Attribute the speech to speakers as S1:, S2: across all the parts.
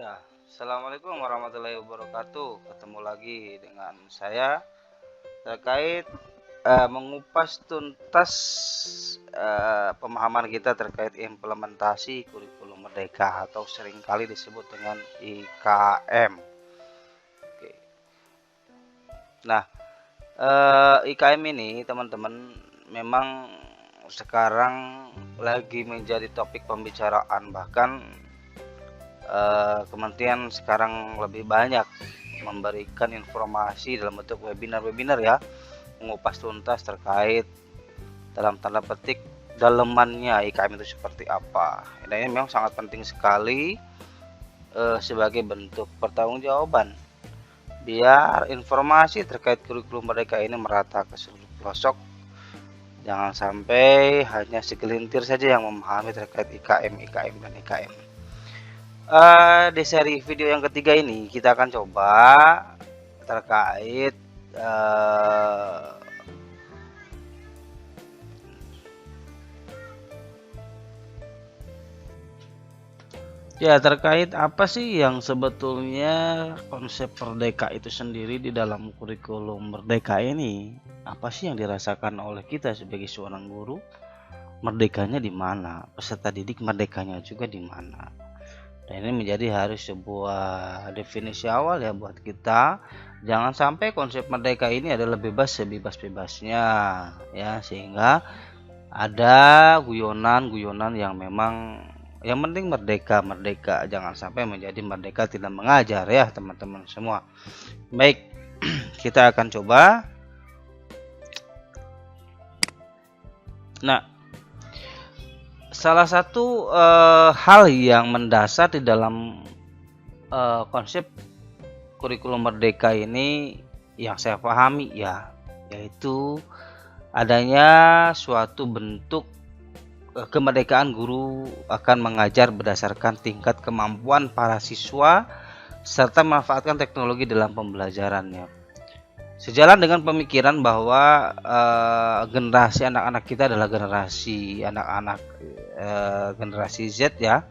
S1: Ya, Assalamualaikum warahmatullahi wabarakatuh. Ketemu lagi dengan saya terkait mengupas tuntas pemahaman kita terkait implementasi kurikulum merdeka atau seringkali disebut dengan IKM. Oke. Nah, IKM ini teman-teman memang sekarang lagi menjadi topik pembicaraan, bahkan kementerian sekarang lebih banyak memberikan informasi dalam bentuk webinar-webinar ya, mengupas tuntas terkait dalam tanda petik dalemannya IKM itu seperti apa. Dan ini memang sangat penting sekali sebagai bentuk pertanggungjawaban biar informasi terkait kurikulum merdeka ini merata ke seluruh pelosok. Jangan sampai hanya segelintir saja yang memahami terkait IKM, dan IKM. Di seri video yang ketiga ini kita akan coba terkait terkait apa sih yang sebetulnya konsep merdeka itu sendiri di dalam kurikulum merdeka ini. Apa sih yang dirasakan oleh kita sebagai seorang guru? Merdekanya di mana? Peserta didik merdekanya juga di mana? Dan ini menjadi harus sebuah definisi awal ya buat kita. Jangan sampai konsep merdeka ini adalah bebas sebebas-bebasnya ya, sehingga ada guyonan-guyonan yang memang yang penting merdeka. Jangan sampai menjadi merdeka tidak mengajar ya teman-teman semua. Baik, kita akan coba. Nah, salah satu hal yang mendasar di dalam konsep kurikulum merdeka ini yang saya pahami ya, yaitu adanya suatu bentuk kemerdekaan guru akan mengajar berdasarkan tingkat kemampuan para siswa serta memanfaatkan teknologi dalam pembelajarannya. Sejalan dengan pemikiran bahwa generasi anak-anak kita adalah generasi anak-anak generasi Z ya,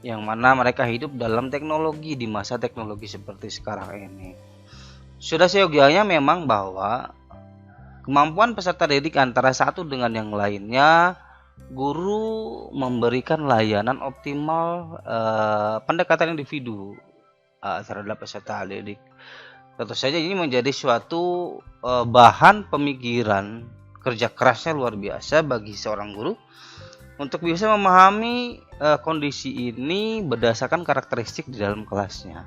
S1: yang mana mereka hidup dalam teknologi di masa teknologi seperti sekarang ini. Sudah seyogianya memang bahwa kemampuan peserta didik antara satu dengan yang lainnya, guru memberikan layanan optimal pendekatan individu terhadap peserta didik. Tentu saja ini menjadi suatu bahan pemikiran kerja kerasnya luar biasa bagi seorang guru untuk bisa memahami kondisi ini berdasarkan karakteristik di dalam kelasnya.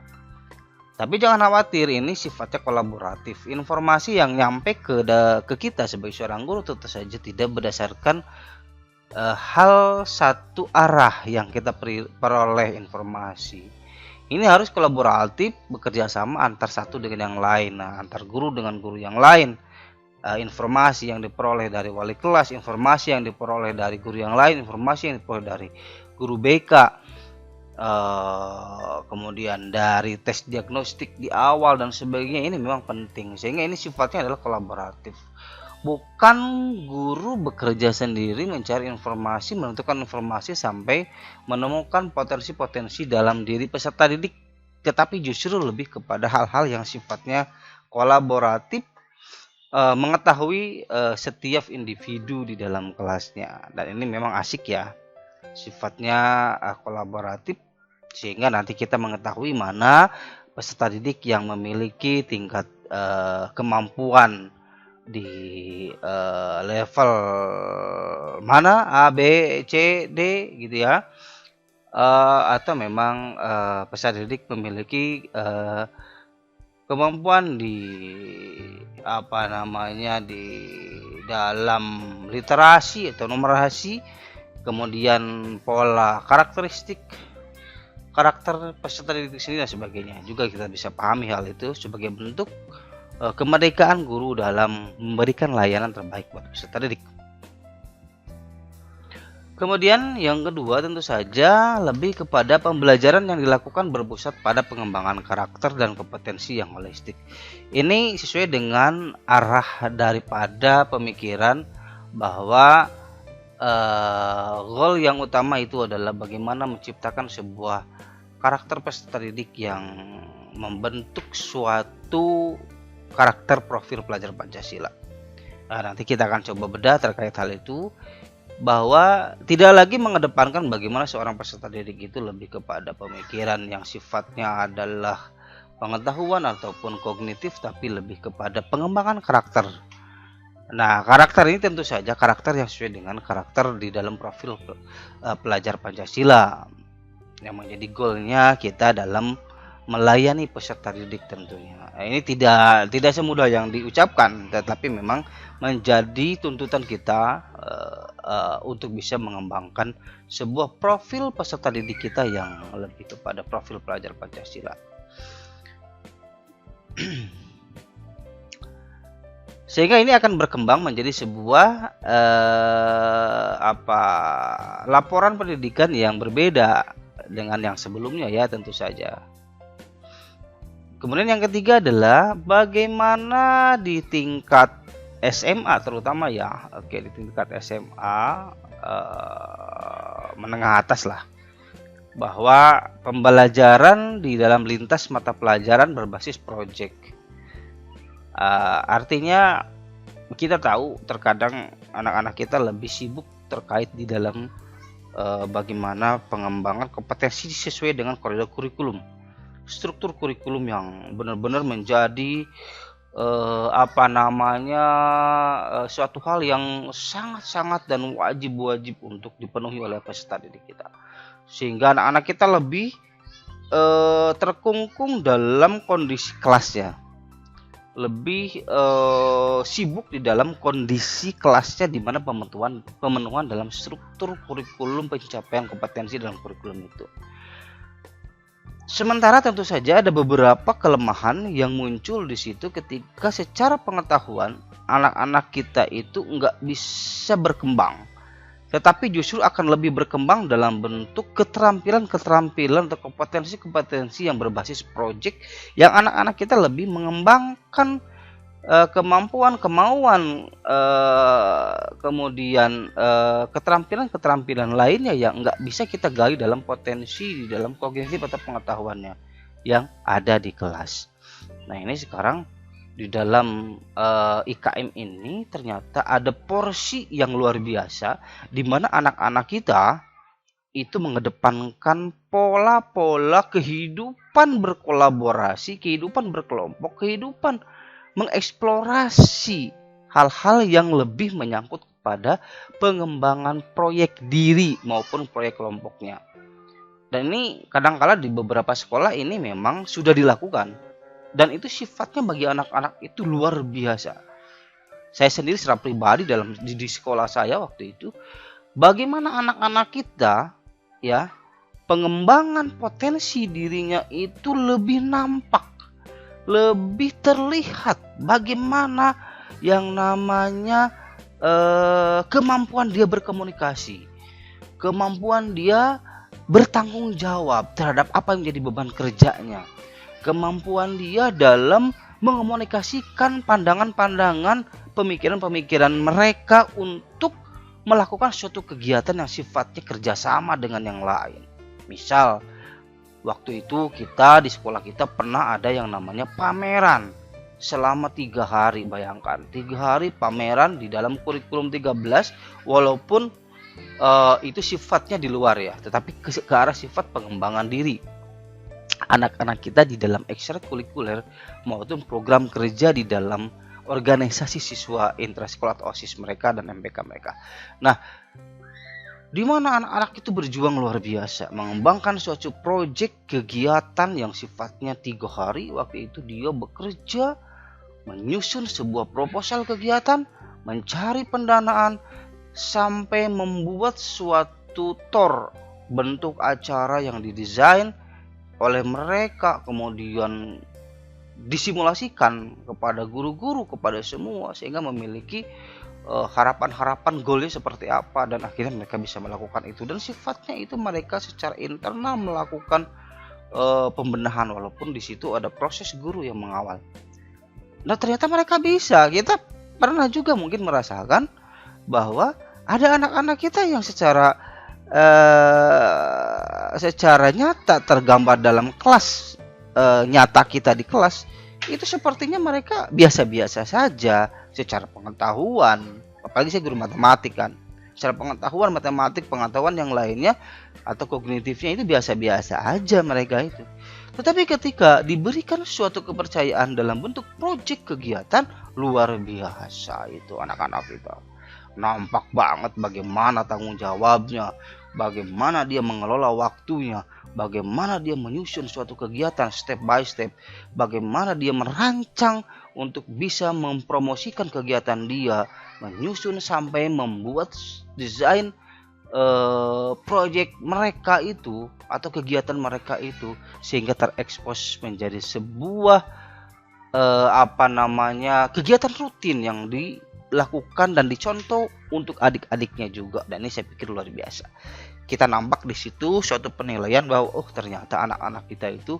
S1: Tapi jangan khawatir, ini sifatnya kolaboratif. Informasi yang nyampe ke kita sebagai seorang guru tentu saja tidak berdasarkan hal satu arah yang kita peroleh informasi. Ini harus kolaboratif, bekerja sama antar satu dengan yang lain, antar guru dengan guru yang lain. Informasi yang diperoleh dari wali kelas, informasi yang diperoleh dari guru yang lain, informasi yang diperoleh dari guru BK, kemudian dari tes diagnostik di awal dan sebagainya, ini memang penting. Sehingga ini sifatnya adalah kolaboratif. Bukan guru bekerja sendiri mencari informasi, menentukan informasi sampai menemukan potensi-potensi dalam diri peserta didik, tetapi justru lebih kepada hal-hal yang sifatnya kolaboratif, mengetahui setiap individu di dalam kelasnya. Dan ini memang asik ya, sifatnya kolaboratif, sehingga nanti kita mengetahui mana peserta didik yang memiliki tingkat kemampuan di level mana, A, B, C, D gitu ya, atau memang peserta didik memiliki kemampuan di di dalam literasi atau numerasi, kemudian pola karakteristik karakter peserta didik sendiri dan sebagainya. Juga kita bisa pahami hal itu sebagai bentuk kemerdekaan guru dalam memberikan layanan terbaik buat peserta didik. Kemudian yang kedua tentu saja lebih kepada pembelajaran yang dilakukan berpusat pada pengembangan karakter dan kompetensi yang holistik. Ini sesuai dengan arah daripada pemikiran bahwa goal yang utama itu adalah bagaimana menciptakan sebuah karakter peserta didik yang membentuk suatu karakter profil pelajar Pancasila. Nah, nanti kita akan coba bedah terkait hal itu, bahwa tidak lagi mengedepankan bagaimana seorang peserta didik itu lebih kepada pemikiran yang sifatnya adalah pengetahuan ataupun kognitif, tapi lebih kepada pengembangan karakter. Nah, karakter ini tentu saja karakter yang sesuai dengan karakter di dalam profil pelajar Pancasila, yang menjadi goalnya kita dalam melayani peserta didik tentunya. Nah, ini tidak semudah yang diucapkan, tetapi memang menjadi tuntutan kita untuk bisa mengembangkan sebuah profil peserta didik kita yang lebih kepada profil pelajar Pancasila. Sehingga ini akan berkembang menjadi sebuah laporan pendidikan yang berbeda dengan yang sebelumnya, ya, tentu saja. Kemudian yang ketiga adalah bagaimana di tingkat SMA terutama, ya. Oke, di tingkat SMA menengah atas lah, bahwa pembelajaran di dalam lintas mata pelajaran berbasis proyek. Artinya kita tahu terkadang anak-anak kita lebih sibuk terkait di dalam bagaimana pengembangan kompetensi sesuai dengan koridor kurikulum, struktur kurikulum yang benar-benar menjadi suatu hal yang sangat-sangat dan wajib untuk dipenuhi oleh peserta didik kita, sehingga anak-anak kita lebih terkungkung dalam kondisi kelasnya, lebih sibuk di dalam kondisi kelasnya, di mana pemenuhan dalam struktur kurikulum, pencapaian kompetensi dalam kurikulum itu. Sementara tentu saja ada beberapa kelemahan yang muncul di situ ketika secara pengetahuan anak-anak kita itu nggak bisa berkembang, tetapi justru akan lebih berkembang dalam bentuk keterampilan atau kompetensi yang berbasis proyek, yang anak-anak kita lebih mengembangkan kemauan, kemudian keterampilan lainnya yang nggak bisa kita gali dalam potensi, di dalam kognitif atau pengetahuannya yang ada di kelas. Nah, ini sekarang di dalam IKM ini ternyata ada porsi yang luar biasa, di mana anak-anak kita itu mengedepankan pola-pola kehidupan berkolaborasi, kehidupan berkelompok, kehidupan mengeksplorasi hal-hal yang lebih menyangkut kepada pengembangan proyek diri maupun proyek kelompoknya. Dan ini kadang-kala di beberapa sekolah ini memang sudah dilakukan, dan itu sifatnya bagi anak-anak itu luar biasa. Saya sendiri secara pribadi di sekolah saya waktu itu, bagaimana anak-anak kita, ya, pengembangan potensi dirinya itu lebih nampak, lebih terlihat bagaimana yang namanya kemampuan dia berkomunikasi, kemampuan dia bertanggung jawab terhadap apa yang menjadi beban kerjanya, kemampuan dia dalam mengomunikasikan pandangan-pandangan, pemikiran-pemikiran mereka untuk melakukan suatu kegiatan yang sifatnya kerjasama dengan yang lain. Misal, waktu itu kita di sekolah kita pernah ada yang namanya pameran selama 3 hari. Bayangkan 3 hari pameran di dalam kurikulum 13, walaupun itu sifatnya di luar, ya, tetapi ke arah sifat pengembangan diri anak-anak kita di dalam ekstrakurikuler maupun program kerja di dalam organisasi siswa intrasekolah atau OSIS mereka dan MPK mereka. Nah, di mana anak-anak itu berjuang luar biasa mengembangkan suatu proyek kegiatan yang sifatnya 3 hari. Waktu itu dia bekerja menyusun sebuah proposal kegiatan, mencari pendanaan, sampai membuat suatu TOR, bentuk acara yang didesain oleh mereka, kemudian disimulasikan kepada guru-guru, kepada semua, sehingga memiliki harapan-harapan goalnya seperti apa, dan akhirnya mereka bisa melakukan itu. Dan sifatnya itu mereka secara internal melakukan pembenahan, walaupun di situ ada proses guru yang mengawal. Nah, ternyata mereka bisa. Kita pernah juga mungkin merasakan bahwa ada anak-anak kita yang secara secara nyata tergambar dalam kelas, nyata kita di kelas, itu sepertinya mereka biasa-biasa saja secara pengetahuan. Apalagi saya guru matematik kan, secara pengetahuan matematik, pengetahuan yang lainnya atau kognitifnya itu biasa-biasa aja mereka itu. Tetapi ketika diberikan suatu kepercayaan dalam bentuk proyek kegiatan, luar biasa itu anak-anak kita. Nampak banget bagaimana tanggung jawabnya, bagaimana dia mengelola waktunya, bagaimana dia menyusun suatu kegiatan step by step, bagaimana dia merancang untuk bisa mempromosikan kegiatan dia, menyusun sampai membuat desain proyek mereka itu atau kegiatan mereka itu sehingga terekspos menjadi sebuah kegiatan rutin yang dilakukan dan dicontoh untuk adik-adiknya juga. Dan ini saya pikir luar biasa. Kita nampak di situ suatu penilaian bahwa ternyata anak-anak kita itu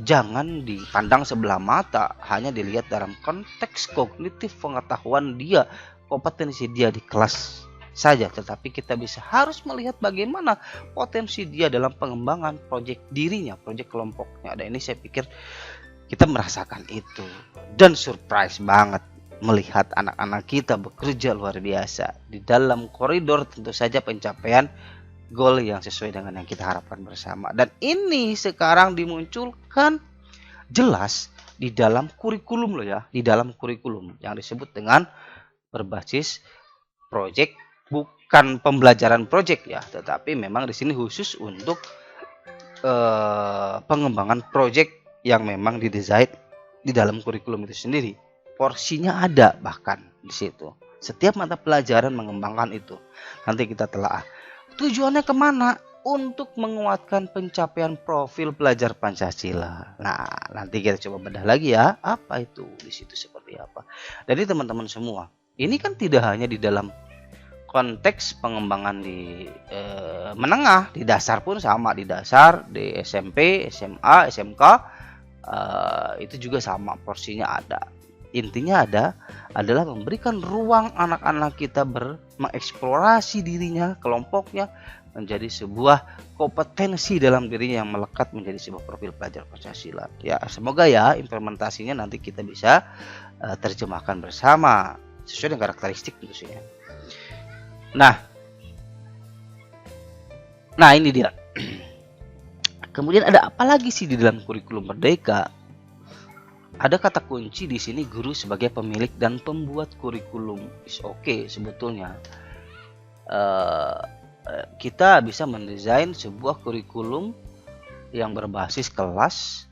S1: jangan dipandang sebelah mata, hanya dilihat dalam konteks kognitif pengetahuan dia, kompetensi dia di kelas saja, tetapi kita harus melihat bagaimana potensi dia dalam pengembangan proyek dirinya, proyek kelompoknya. Dan ini saya pikir kita merasakan itu dan surprise banget melihat anak-anak kita bekerja luar biasa di dalam koridor tentu saja pencapaian goal yang sesuai dengan yang kita harapkan bersama. Dan ini sekarang dimunculkan jelas di dalam kurikulum loh ya, di dalam kurikulum yang disebut dengan berbasis proyek, bukan pembelajaran proyek ya, tetapi memang di sini khusus untuk pengembangan proyek yang memang didesain di dalam kurikulum itu sendiri. Porsinya ada bahkan di situ. Setiap mata pelajaran mengembangkan itu. Nanti kita telah tujuannya kemana? Untuk menguatkan pencapaian profil pelajar Pancasila. Nah, nanti kita coba bedah lagi ya, apa itu di situ seperti apa. Jadi teman-teman semua, ini kan tidak hanya di dalam konteks pengembangan di menengah, di dasar pun sama, di dasar, di SMP, SMA, SMK itu juga sama, porsinya ada. Intinya adalah memberikan ruang anak-anak kita mengeksplorasi dirinya, kelompoknya, menjadi sebuah kompetensi dalam dirinya yang melekat menjadi sebuah profil pelajar Pancasila. Ya, semoga ya implementasinya nanti kita bisa terjemahkan bersama sesuai dengan karakteristik tentunya. Nah ini dia. Kemudian ada apa lagi sih di dalam kurikulum Merdeka? Ada kata kunci di sini, guru sebagai pemilik dan pembuat kurikulum. Is oke sebetulnya. Kita bisa mendesain sebuah kurikulum yang berbasis kelas,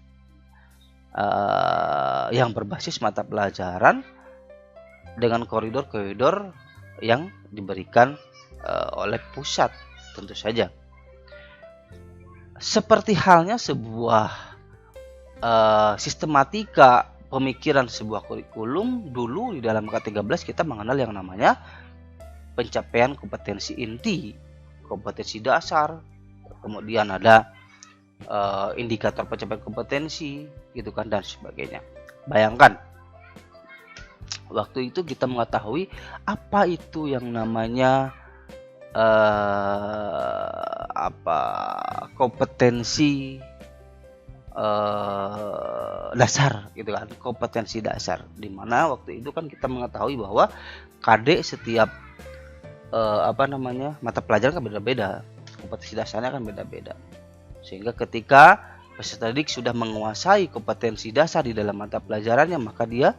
S1: yang berbasis mata pelajaran dengan koridor-koridor yang diberikan oleh pusat tentu saja. Seperti halnya sebuah sistematika pemikiran sebuah kurikulum, dulu di dalam K13 kita mengenal yang namanya pencapaian kompetensi inti, kompetensi dasar, kemudian ada indikator pencapaian kompetensi gitu kan, dan sebagainya. Bayangkan waktu itu kita mengetahui apa itu yang namanya kompetensi dasar gitu kan, kompetensi dasar, dimana waktu itu kan kita mengetahui bahwa KD setiap mata pelajaran kan beda-beda, kompetensi dasarnya kan beda-beda, sehingga ketika peserta didik sudah menguasai kompetensi dasar di dalam mata pelajarannya, maka dia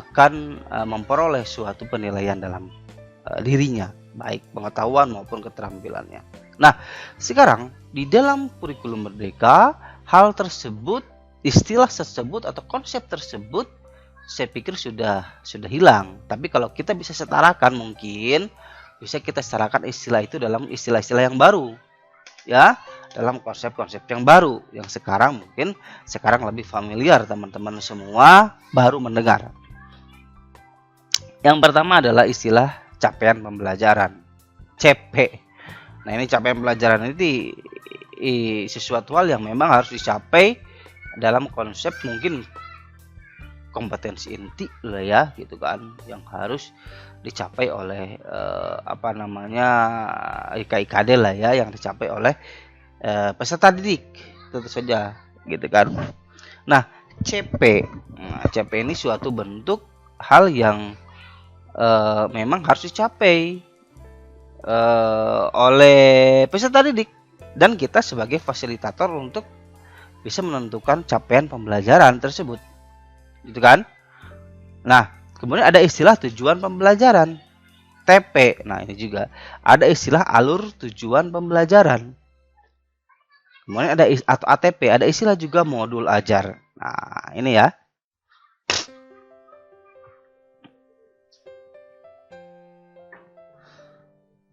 S1: akan memperoleh suatu penilaian dalam dirinya, baik pengetahuan maupun keterampilannya. Nah, sekarang di dalam kurikulum Merdeka, hal tersebut, istilah tersebut atau konsep tersebut saya pikir sudah hilang. Tapi kalau kita bisa setarakan, mungkin bisa kita setarakan istilah itu dalam istilah-istilah yang baru, ya, dalam konsep-konsep yang baru yang sekarang lebih familiar, teman-teman semua baru mendengar. Yang pertama adalah istilah capaian pembelajaran, CP. Nah, ini capaian pembelajaran ini sesuatu hal yang memang harus dicapai dalam konsep mungkin kompetensi inti lah ya gitu kan, yang harus dicapai oleh IKIKD lah ya, yang dicapai oleh peserta didik tentu saja gitu kan. Nah, CP ini suatu bentuk hal yang memang harus dicapai oleh peserta didik, dan kita sebagai fasilitator untuk bisa menentukan capaian pembelajaran tersebut gitu kan. Nah, kemudian ada istilah tujuan pembelajaran, TP. Nah, ini juga ada istilah alur tujuan pembelajaran. Kemudian ada atau ATP, ada istilah juga modul ajar. Nah, ini ya.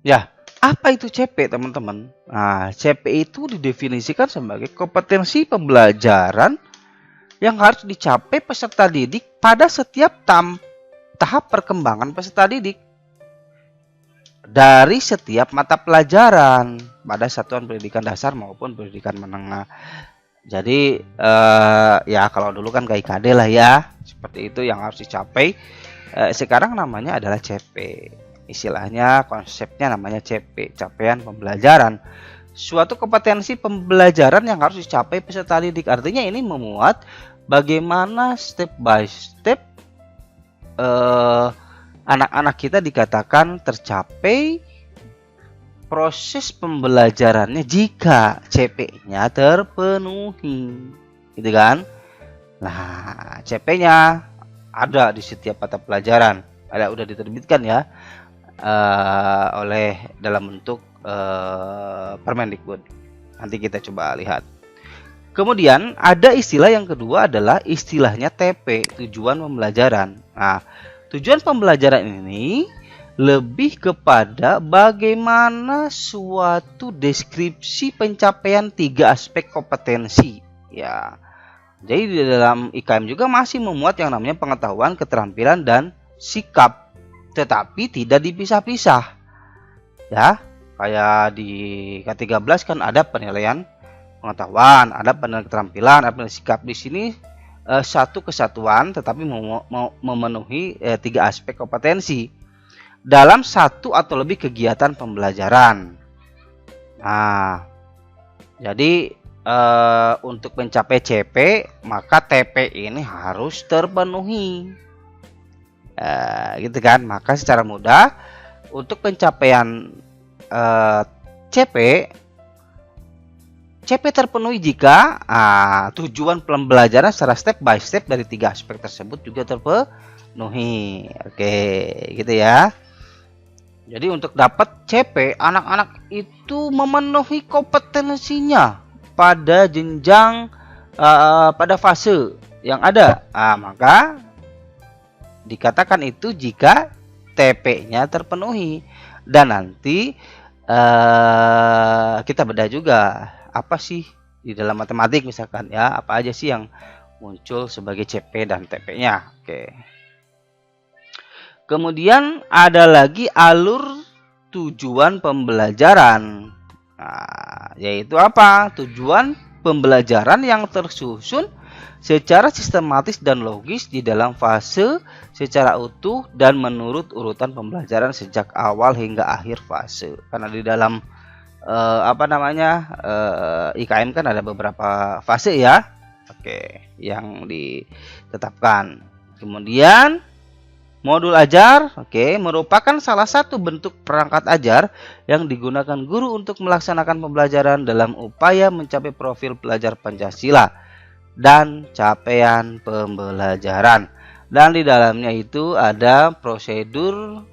S1: Ya, apa itu CP, teman-teman? Nah, CP itu didefinisikan sebagai kompetensi pembelajaran yang harus dicapai peserta didik pada setiap tahap perkembangan peserta didik dari setiap mata pelajaran pada satuan pendidikan dasar maupun pendidikan menengah. Jadi ya kalau dulu kan KIKD lah ya, seperti itu yang harus dicapai. Sekarang namanya adalah CP. Istilahnya, konsepnya namanya CP, capaian pembelajaran. Suatu kompetensi pembelajaran yang harus dicapai peserta didik. Artinya ini memuat bagaimana step by step anak-anak kita dikatakan tercapai proses pembelajarannya jika CP-nya terpenuhi, gitu kan? Nah, CP-nya ada di setiap mata pelajaran, udah diterbitkan ya oleh dalam bentuk Permendikbud. Nanti kita coba lihat. Kemudian ada istilah yang kedua adalah istilahnya TP, tujuan pembelajaran. Nah, tujuan pembelajaran ini lebih kepada bagaimana suatu deskripsi pencapaian 3 aspek kompetensi. Ya, jadi di dalam IKM juga masih memuat yang namanya pengetahuan, keterampilan, dan sikap, tetapi tidak dipisah-pisah. Ya, kayak di K13 kan ada penilaian pengetahuan, ada penilaian keterampilan, ada penilaian sikap. Di sini satu kesatuan tetapi memenuhi 3 aspek kompetensi dalam satu atau lebih kegiatan pembelajaran. Nah, jadi untuk mencapai CP maka TP ini harus terpenuhi, gitu kan. Maka secara mudah untuk pencapaian CP terpenuhi jika tujuan pembelajaran secara step by step dari 3 aspek tersebut juga terpenuhi. Oke, gitu ya. Jadi untuk dapat CP, anak-anak itu memenuhi kompetensinya pada jenjang pada fase yang ada. Maka dikatakan itu jika TP-nya terpenuhi. Dan nanti kita bedah juga apa sih di dalam matematik misalkan ya, apa aja sih yang muncul sebagai CP dan TP-nya. Oke. Kemudian ada lagi alur tujuan pembelajaran. Nah, yaitu apa? Tujuan pembelajaran yang tersusun secara sistematis dan logis di dalam fase secara utuh dan menurut urutan pembelajaran sejak awal hingga akhir fase. Karena di dalam IKM kan ada beberapa fase ya. Oke, yang ditetapkan. Kemudian modul ajar, merupakan salah satu bentuk perangkat ajar yang digunakan guru untuk melaksanakan pembelajaran dalam upaya mencapai profil pelajar Pancasila dan capaian pembelajaran. Dan di dalamnya itu ada prosedur,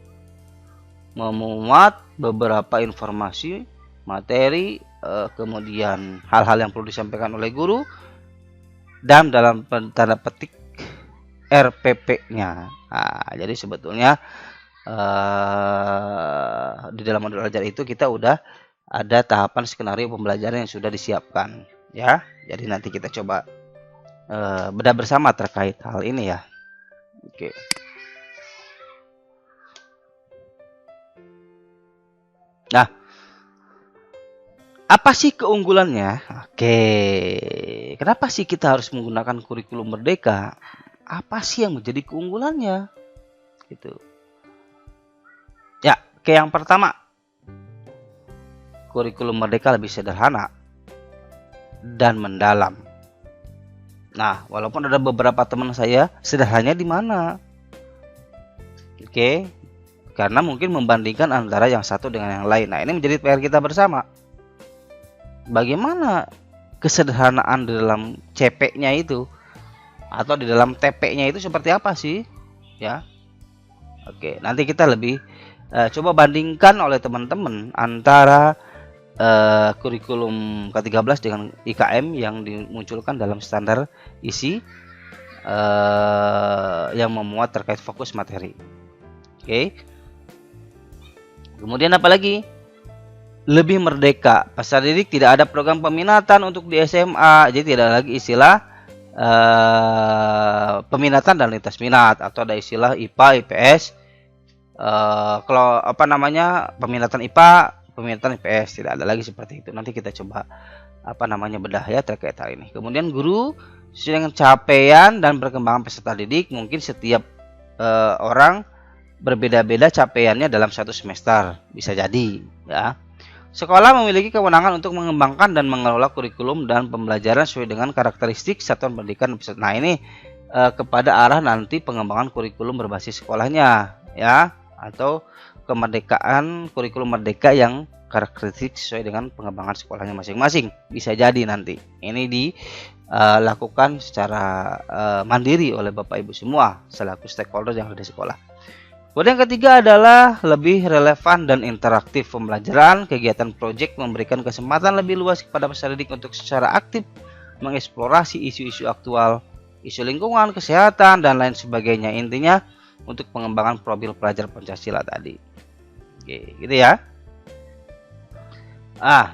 S1: memuat beberapa informasi, materi, kemudian hal-hal yang perlu disampaikan oleh guru, dan dalam tanda petik RPP-nya. Jadi sebetulnya di dalam modul ajar itu kita udah ada tahapan skenario pembelajaran yang sudah disiapkan ya. Jadi nanti kita coba bedah bersama terkait hal ini ya. Oke. Nah, apa sih keunggulannya? Kenapa sih kita harus menggunakan kurikulum merdeka? apa sih yang menjadi keunggulannya gitu. Ya, ke yang pertama, kurikulum Merdeka lebih sederhana dan mendalam. Nah, walaupun ada beberapa teman saya, sederhananya di mana? Oke, karena mungkin membandingkan antara yang satu dengan yang lain. Nah, ini menjadi PR kita bersama. Bagaimana kesederhanaan di dalam CP-nya itu atau di dalam TP-nya itu seperti apa sih? Ya. Oke, nanti kita lebih coba bandingkan oleh teman-teman antara kurikulum ke-13 dengan IKM yang dimunculkan dalam standar isi yang memuat terkait fokus materi. Oke. Kemudian apa lagi? Lebih merdeka. Peserta didik tidak ada program peminatan untuk di SMA, jadi tidak lagi istilah peminatan dan lintas minat, atau ada istilah IPA, IPS. Kalau apa namanya, peminatan IPA, peminatan IPS, tidak ada lagi seperti itu. Nanti kita coba bedah ya terkait hal ini. Kemudian guru sesuai dengan capaian dan perkembangan peserta didik. Mungkin setiap orang berbeda-beda capaiannya dalam satu semester, bisa jadi ya. Sekolah memiliki kewenangan untuk mengembangkan dan mengelola kurikulum dan pembelajaran sesuai dengan karakteristik satuan pendidikan peserta. Nah, ini kepada arah nanti pengembangan kurikulum berbasis sekolahnya ya, atau kemerdekaan kurikulum merdeka yang karakteristik sesuai dengan pengembangan sekolahnya masing-masing. Bisa jadi nanti ini dilakukan secara mandiri oleh Bapak Ibu semua selaku stakeholder yang ada di sekolah. Kemudian yang ketiga adalah lebih relevan dan interaktif pembelajaran. Kegiatan proyek memberikan kesempatan lebih luas kepada peserta didik untuk secara aktif mengeksplorasi isu-isu aktual, isu lingkungan, kesehatan, dan lain sebagainya. Intinya untuk pengembangan profil pelajar Pancasila tadi. Oke, gitu ya.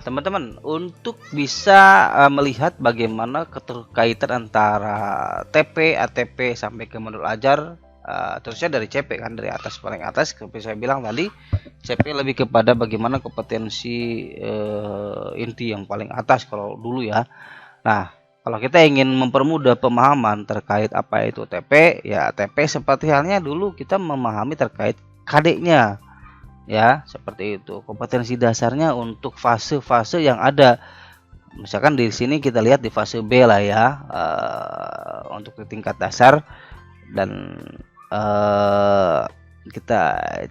S1: Teman-teman, untuk bisa melihat bagaimana keterkaitan antara TP, ATP sampai ke modul ajar, terusnya dari CP kan, dari atas paling atas, seperti saya bilang tadi, CP lebih kepada bagaimana kompetensi inti yang paling atas kalau dulu ya. Nah, kalau kita ingin mempermudah pemahaman terkait apa itu TP, ya TP seperti halnya dulu kita memahami terkait KD-nya. Ya, seperti itu. Kompetensi dasarnya untuk fase-fase yang ada. Misalkan di sini kita lihat di fase B lah ya, untuk di tingkat dasar, dan kita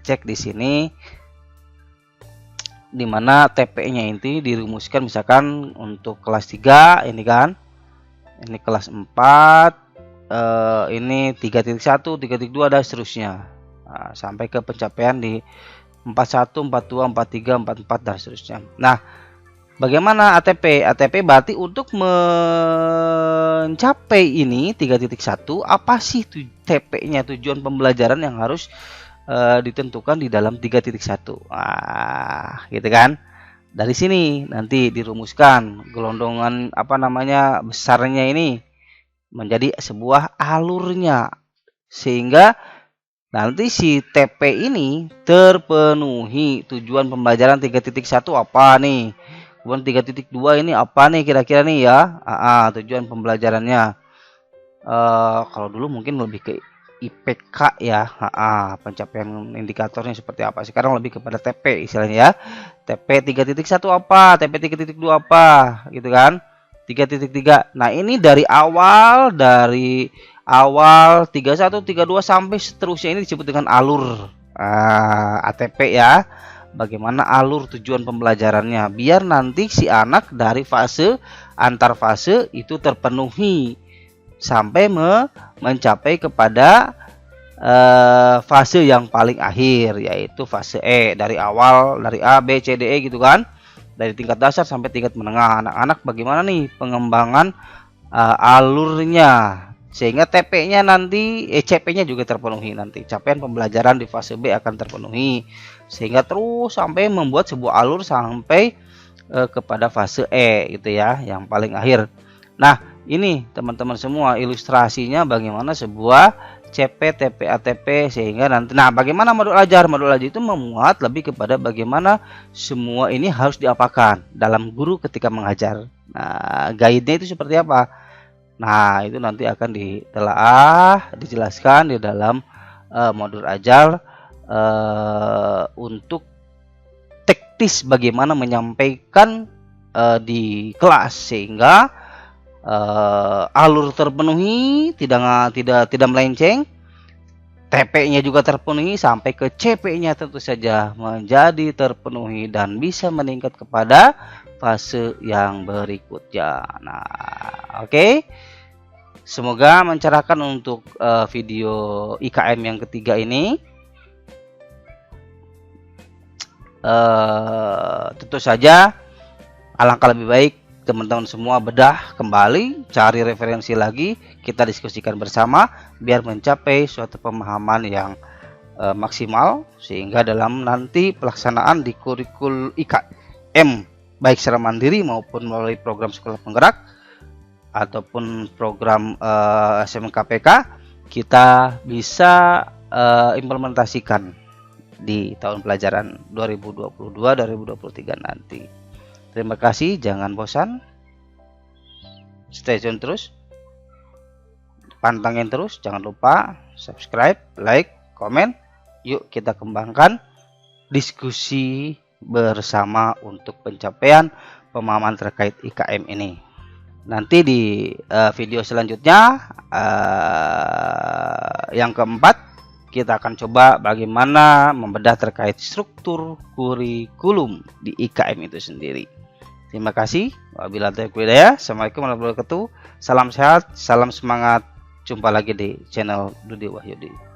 S1: cek di sini di mana TP-nya ini dirumuskan. Misalkan untuk kelas 3 ini kan, ini kelas 4, ini 3.1, 3.2 dan seterusnya. Sampai ke pencapaian di 41, 42, 43, 44 dan seterusnya. Nah, bagaimana ATP? ATP berarti untuk mencapai ini 3.1, apa sih TP-nya, tujuan pembelajaran yang harus ditentukan di dalam 3.1. Gitu kan. Dari sini nanti dirumuskan gelondongan besarnya ini menjadi sebuah alurnya, sehingga nanti si TP ini terpenuhi. Tujuan pembelajaran 3.1 apa nih? Kemudian 3.2 ini apa nih kira-kira nih ya? Tujuan pembelajarannya. Kalau dulu mungkin lebih ke IPK ya. Pencapaian indikatornya seperti apa? Sekarang lebih kepada TP istilahnya ya. TP 3.1 apa? TP 3.2 apa? Gitu kan? 3.3. Nah, ini dari awal 31, 32 sampai seterusnya ini disebut dengan alur ATP ya. Bagaimana alur tujuan pembelajarannya, biar nanti si anak dari fase antar fase itu terpenuhi sampai mencapai kepada fase yang paling akhir, yaitu fase E, dari awal dari A, B, C, D, E gitu kan, dari tingkat dasar sampai tingkat menengah. Anak-anak bagaimana nih pengembangan alurnya, sehingga TP-nya nanti CP-nya juga terpenuhi. Nanti capaian pembelajaran di fase B akan terpenuhi, sehingga terus sampai membuat sebuah alur sampai kepada fase E gitu ya, yang paling akhir. Nah, ini teman-teman semua ilustrasinya bagaimana sebuah CP, TP, ATP, sehingga nanti bagaimana modul ajar. Modul ajar itu memuat lebih kepada bagaimana semua ini harus diapakan dalam guru ketika mengajar. Guide-nya itu seperti apa? Nah, itu nanti akan ditelaah, dijelaskan di dalam modul ajar untuk teknis bagaimana menyampaikan di kelas sehingga alur terpenuhi, tidak melenceng, TP-nya juga terpenuhi sampai ke CP-nya tentu saja menjadi terpenuhi dan bisa meningkat kepada fase yang berikutnya. Nah, oke. Semoga mencerahkan untuk video IKM yang ketiga ini. Tentu saja alangkah lebih baik teman-teman semua bedah kembali, cari referensi lagi, kita diskusikan bersama biar mencapai suatu pemahaman yang maksimal sehingga dalam nanti pelaksanaan di kurikul IKM baik secara mandiri maupun melalui program sekolah penggerak ataupun program SMKPK kita bisa implementasikan di tahun pelajaran 2022-2023 nanti. Terima kasih, jangan bosan, stay tune terus, pantengin terus, jangan lupa subscribe, like, komen. Yuk kita kembangkan diskusi bersama untuk pencapaian pemahaman terkait IKM ini. Nanti di video selanjutnya yang keempat kita akan coba bagaimana membedah terkait struktur kurikulum di IKM itu sendiri. Terima kasih. Wabillahi taufiq wal hidayah. Assalamualaikum warahmatullahi wabarakatuh. Salam sehat, salam semangat. Jumpa lagi di channel Dudi Wahyudi.